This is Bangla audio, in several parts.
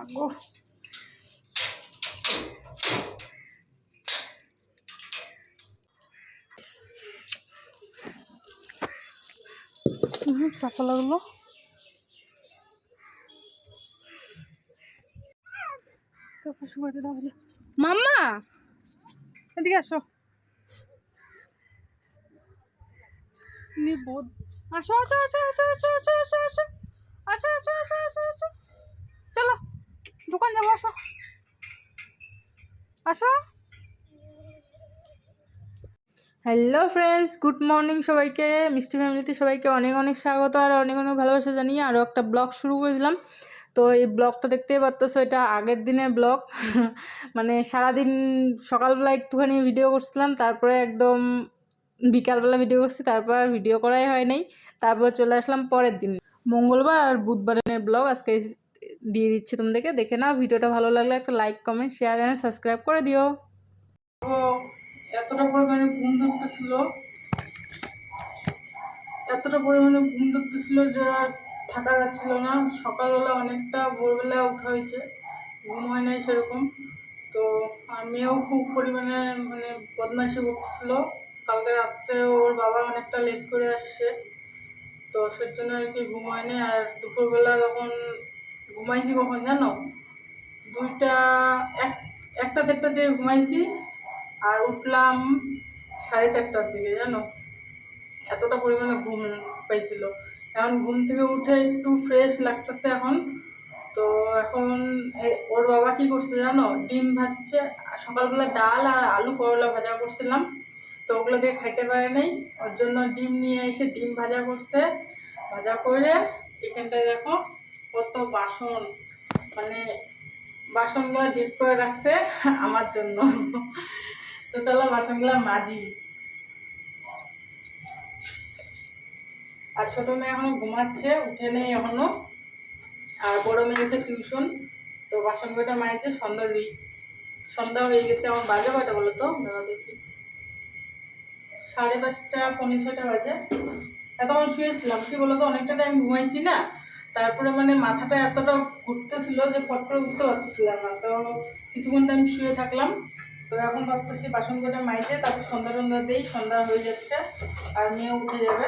মাগো চাপা লাগলো। মাম্মা এদিকে আসো। নির্বোধ। আসো আসো আসো আসো আসো আসো আসো আসো আসো আসো আসো আসো আসো, চলো দোকান যাবো, আসো আসো। হ্যালো ফ্রেন্ডস, গুড মর্নিং সবাইকে। মিষ্টি ফ্যামিলিতে সবাইকে অনেক অনেক স্বাগত আর অনেক অনেক ভালোবাসা জানিয়ে আরও একটা ব্লগ শুরু করে দিলাম। তো এই ব্লগটা দেখতেই পারতেছো, এটা আগের দিনের ব্লগ। মানে সারাদিন সকালবেলা একটুখানি ভিডিও করছিলাম, তারপরে একদম বিকালবেলা ভিডিও করছি, তারপর আর ভিডিও করাই হয় নাই। তারপর চলে আসলাম পরের দিন, মঙ্গলবার আর বুধবারের ব্লগ আজকে দিয়ে দিচ্ছি তোমাদেরকে। দেখে নাও, ভিডিওটা ভালো লাগলে একটা like, comment, share and subscribe করে দিও। এতটা পরিমাণে ঘুম ধরতেছিল, যে আর থাকা যাচ্ছিল না। সকালবেলা অনেকটা ভোরবেলা উঠা হয়েছে, ঘুম হয় নাই সেরকম। তো আর মেয়েও খুব পরিমাণে মানে বদমাইশি করতেছিল। কালকে রাত্রে ওর বাবা অনেকটা লেট করে আসছে, তো সের জন্য আর কি ঘুম হয়নি। আর দুপুরবেলা তখন ঘুমাইছি কখন জানো, একটা দেড়টার দিকে ঘুমাইছি, আর উঠলাম 4:30টার দিকে জানো। এতটা পরিমাণে ঘুম পাইছিল। এখন ঘুম থেকে উঠে একটু ফ্রেশ লাগতেছে এখন। তো এখন ওর বাবা কি করছে জানো, ডিম ভাজছে। সকালবেলা ডাল আর আলু করলা ভাজা করছিলাম, তো ওগুলো দিয়ে খাইতে পারে নাই, ওর জন্য ডিম নিয়ে এসে ডিম ভাজা করছে। ভাজা করে এখানটায় দেখো কত বাসন, মানে বাসনগুলো ডিপ করে রাখছে আমার জন্য। তো চলো বাসনগুলো মাজি। আর ছোটো মেয়ে এখনো ঘুমাচ্ছে, উঠে নেই এখনো। আর বড় মেয়ে গেছে টিউশন। তো বাসন কটা মায়েছে, সন্ধ্যা হয়ে গেছে। আমার বাজে কয়টা বলো তো, দাঁড়া দেখি, 5:30 পৌনে 6টা বাজে। এতক্ষণ শুয়েছিলাম, কি বলতো, অনেকটা টাইম ঘুমাইছি না, তারপরে মানে মাথাটা এতটা ঘুরতেছিল যে ফট করে উঠতে পারতেছিলাম না। তো কিছুক্ষণ টাইম শুয়ে থাকলাম। তো এখন ভাবতেছি বাসন কটা মাইছে, তারপর সন্ধ্যা দিই, সন্ধ্যা হয়ে যাচ্ছে আর মেয়ে উঠে যাবে।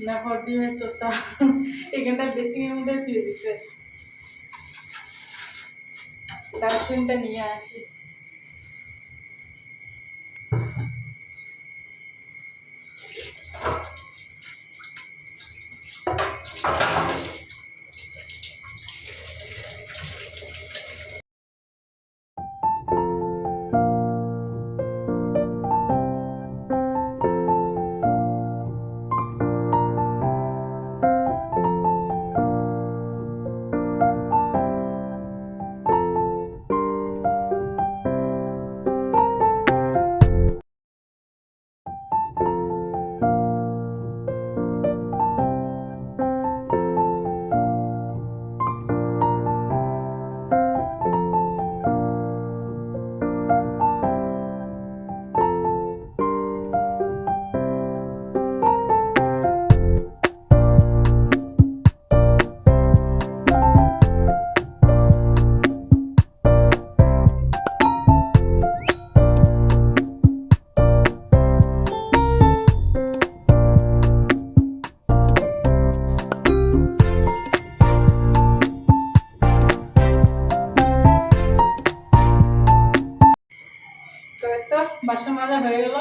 দেখো ডিমের চোষা এখানটা বেসিংয়ের মধ্যে ফিরে দিচ্ছে। ডাস্টবিনটা নিয়ে আসি। বাসন মাজা হয়ে গেল,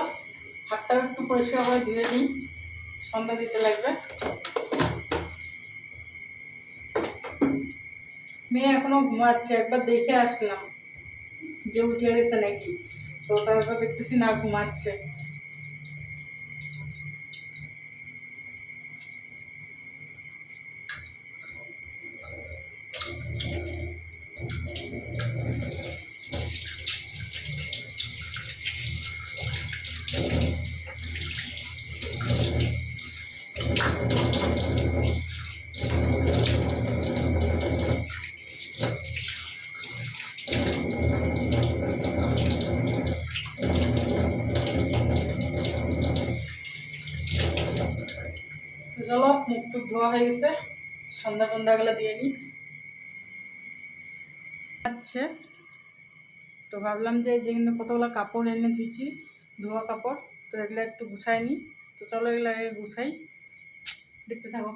হাতটাও একটু পরিষ্কার করে ধুয়ে নিই, সন্ধ্যা দিতে লাগবে। মেয়ে এখনো ঘুমাচ্ছে, একবার দেখে আসলাম যে উঠে গেছে নাকি, তো তারপর দেখতেছি না, ঘুমাচ্ছে। চলো মুখ টুক ধোয়া হয়ে গেছে, সন্ধ্যা টন্ধ্যাগুলো দিয়ে নিই। আচ্ছা, তো ভাবলাম যে যেখানে কতগুলো কাপড় এনে ধুইছি, ধোয়া কাপড়, তো এগুলো একটু গুছাই নিই। তো চলো এগুলো আগে গুছাই, দেখতে থাকো।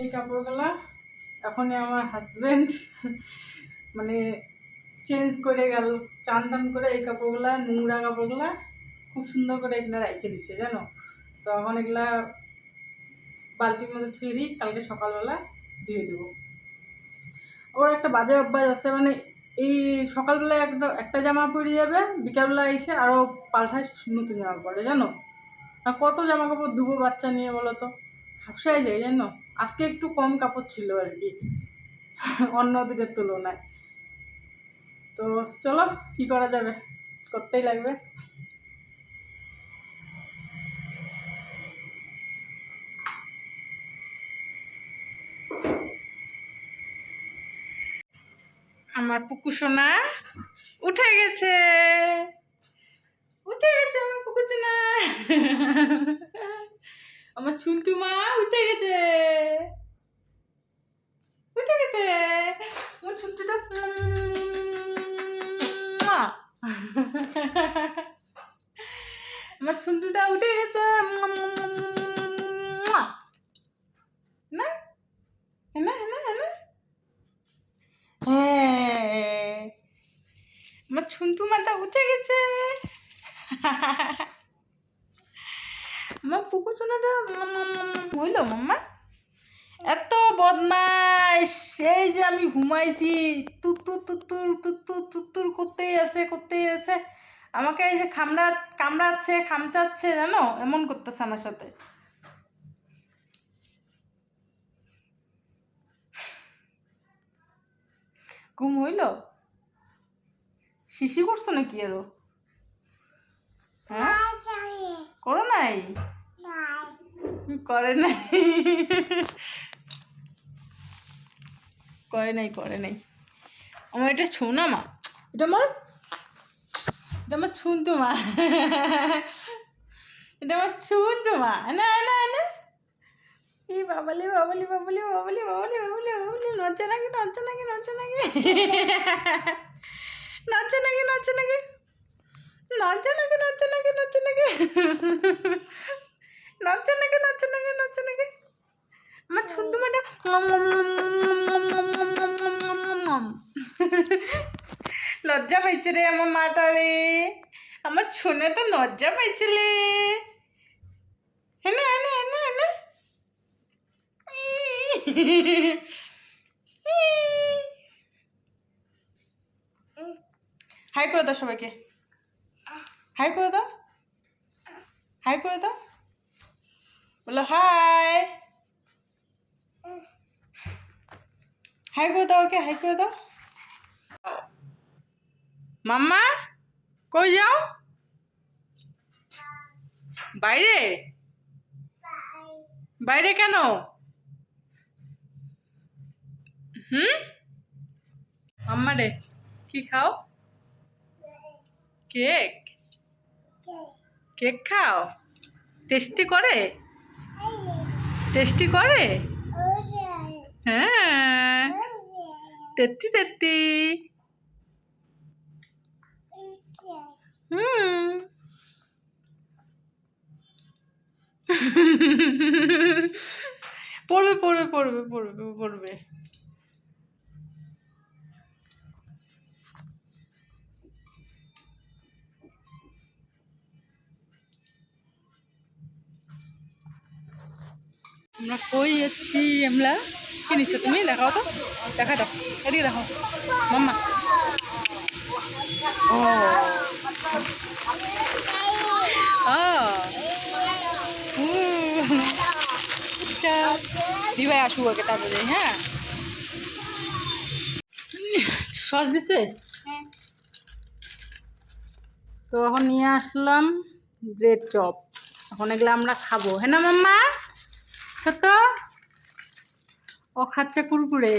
এই কাপড়গুলা এখনই আমার হাজব্যান্ড মানে চেঞ্জ করে গেল, চান টান করে এই কাপড়গুলা, নোংরা কাপড়গুলা খুব সুন্দর করে এগুলো রেখে দিচ্ছে জানো। তো এখন এগুলা বালতির মধ্যে ধুয়ে দিই, কালকে সকালবেলা ধুয়ে দেবো। ওর একটা বাজে অভ্যাস আছে, মানে এই সকালবেলায় একটা জামা পরে যাবে, বিকালবেলা এসে আরও পাল্টায় নতুন জামা পরে জানো। আর কত জামা কাপড় ধুবো বাচ্চা নিয়ে বলো তো, হাফসায় যায় জানো। আজকে একটু কম কাপড় ছিল আর কি অন্য দিনের তুলনায়। তো চলো কি করা যাবে, করতেই লাগবে। আমার পুকু সোনা উঠে গেছে, উঠে গেছে আমার পুকু সোনা আমার ছুলটু মা উঠে গেছে, উঠে গেছে আমার ছুলটুটা আমার ছুলটুটা উঠে গেছে না, না না না, হ্যাঁ আমার ছুন্টু মাথা উঠে গেছে আমার পুকু সোনাটা হইল মাম্মা। এত বদমাইশ, সেই যে আমি ঘুমাইছি তুত্তুর তুত্তুর তুত্তুর তুত্তুর করতেই আছে, আমাকে এই যে কামড়াচ্ছে খামচাচ্ছে জানো, এমন করতেছে আমার সাথে। ঘুম হইল? শিশি করছো নাকি আরো? হ্যাঁ করো নাই, করে নাই করে নাই। আমার এটা ছোনা মা, এটা আমার ছুনতু মা এটা আমার ছুনতু মা, না না না, এই বাবালি বাবালি বাবালি বাবালি বাবালি বাবালি বাবালি, নচ্ছে নাকি নচ্ছে নাকি নচ্ছে নাকি নচ্ছে নাকি নচ্ছে নাকি নচ্ছে নাকি নচ্ছে নাকি নচ্ছে নাকি নচ্ছে নাকি নচ্ছে নাকি নচ্ছে নাকি আমার ছুনতু মাটা লজ্জা পাইছে রে আমার মাটা রে, আমার ছুনে তো লজ্জা পাইছিলে। হ্যাঁ না হ্যাঁ না হ্যাঁ না হ্যাঁ না হাই করে দাও সবাইকে, হাই করে দাও, হাই করে দাও, বলো হাই, হাই করে দাও, ওকে হাই করে দাও। মাম্মা কই যাও? বাইরে? বাইরে কেন? মাম্মা রে কি খাও? কেক? কেক খাও? টেস্টি করে? টেস্টি করে? হ্যাঁ তেত্তি তেত্তি, পড়বে পড়বে পড়বে পড়বে পড়বে। আমরা কই যাচ্ছি আমরা? কি নিচ্ছ তুমি? দেখাও তো, দেখা দাও, এদিকে দেখো মাম্মা। ও দিভাই আসুক আগে তারপরে। হ্যাঁ সস দিছে তো এখন নিয়ে আসলাম ব্রেড চপ, এখন এগুলো আমরা খাবো। হ্যাঁ না মাম্মা? ছোট ও খাচ্ছে কুরকুরে।